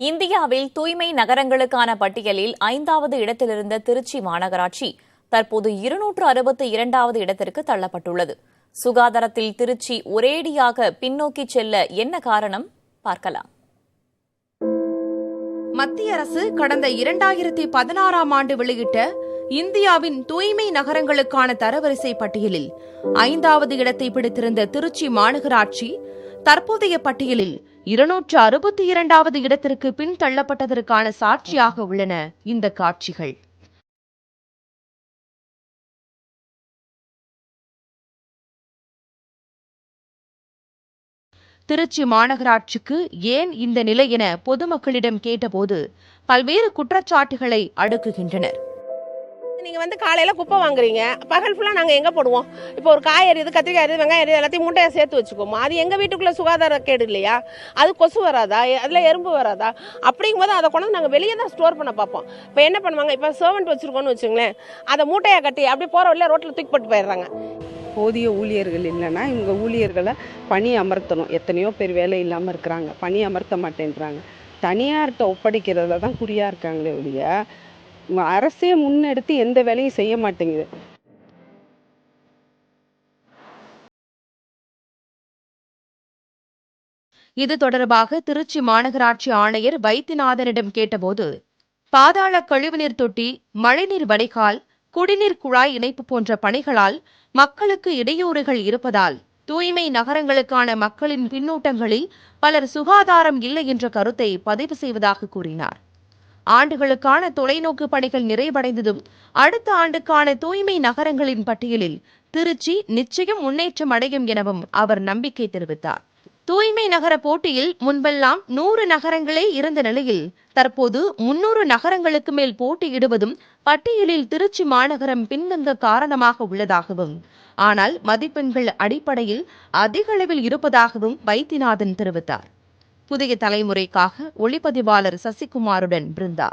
இந்தியாவில் தூய்மை நகரங்களுக்கான பட்டியலில் 5வது இடத்திலிருந்த திருச்சி மாநகராட்சி தற்போது 262வது இடத்திற்கு தள்ளப்பட்டுள்ளது. சுகாதாரத்தில் திருச்சி ஒரேடியாக பின்னோக்கி செல்ல என்ன காரணம் பார்க்கலாம். மத்திய அரசு கடந்த 2016ஆம் ஆண்டு வெளியிட்ட இந்தியாவின் தூய்மை நகரங்களுக்கான தரவரிசை பட்டியலில் 5வது இடத்தை பிடித்திருந்த திருச்சி மாநகராட்சி தற்போதைய பட்டியலில் 262வது இடத்திற்கு பின் தள்ளப்பட்டதற்கான சாட்சியாக உள்ளன இந்த காட்சிகள். திருச்சி மாநகராட்சிக்கு ஏன் இந்த நிலை என பொதுமக்களிடம் கேட்டபோது பல்வேறு குற்றச்சாட்டுகளை அடுக்குகின்றனர். நீங்க காலையில குப்பை வாங்குறீங்க, பகல் ஃபுல்லா நாங்க எங்க போடுவோம்? இப்போ ஒரு காய் எரியுது, கத்திரிக்காய் எரியுது, வெங்காயம் எரியுது, எல்லாத்தையும் மூட்டையை சேர்த்து வச்சுக்கோமா. அது எங்க வீட்டுக்குள்ள சுகாதார கேடு இல்லையா? அது கொசு வராதா? அதுல எறும்பு வராதா? அப்படிங்கும்போது அதை கொண்டு நாங்க வெளியே தான் ஸ்டோர் பண்ண பார்ப்போம். இப்போ என்ன பண்ணுவாங்க, இப்போ சர்வெண்ட் வச்சிருக்கோம்னு வச்சுங்களேன், அதை மூட்டையை கட்டி அப்படியே போற வழியில ரோட்ல தூக்கி போட்டு போயிடுறாங்க. போதிய ஊழியர்கள் இல்லைன்னா இவங்க ஊழியர்களை பணி அமர்த்தணும். எத்தனையோ பேர் வேலை இல்லாமல் இருக்கிறாங்க, பணி அமர்த்த மாட்டேன்றாங்க. தனியார்கிட்ட ஒப்படைக்கிறதுல தான் குறியாக இருக்காங்களே ஒழிய அரசே முன்னெடுத்து எந்த வேலையும் செய்ய மாட்டேங்குது. இது தொடர்பாக திருச்சி மாநகராட்சி ஆணையர் வைத்தியநாதனிடம் கேட்டபோது பாதாள கழிவுநீர் தொட்டி, மழைநீர் வடிகால், குடிநீர் குழாய் இணைப்பு போன்ற பணிகளால் மக்களுக்கு இடையூறுகள் இருப்பதால் தூய்மை நகரங்களுக்கான மக்களின் பின்னூட்டங்களில் பலர் சுகாதாரம் இல்லை என்ற கருத்தை பதிவு செய்வதாக கூறினார். ஆண்டுகளுக்கான தொலைநோக்கு பணிகள் நிறைவடைந்ததும் அடுத்த ஆண்டுக்கான தூய்மை நகரங்களின் பட்டியலில் திருச்சி நிச்சயம் முன்னேற்றம் அடையும் எனவும் அவர் நம்பிக்கை தெரிவித்தார். தூய்மை நகர போட்டியில் முன்பெல்லாம் 100 நகரங்களே இருந்த நிலையில் தற்போது 300 நகரங்களுக்கு மேல் போட்டியிடுவதும் பட்டியலில் திருச்சி மாநகரம் பின்தங்க காரணமாக உள்ளதாகவும், ஆனால் மதிப்பெண்கள் அடிப்படையில் அதிக அளவில் இருப்பதாகவும் வைத்தியநாதன் தெரிவித்தார். புதிய தலைமுறைக்காக ஒளிப்பதிவாளர் சசிகுமாருடன் பிருந்தா.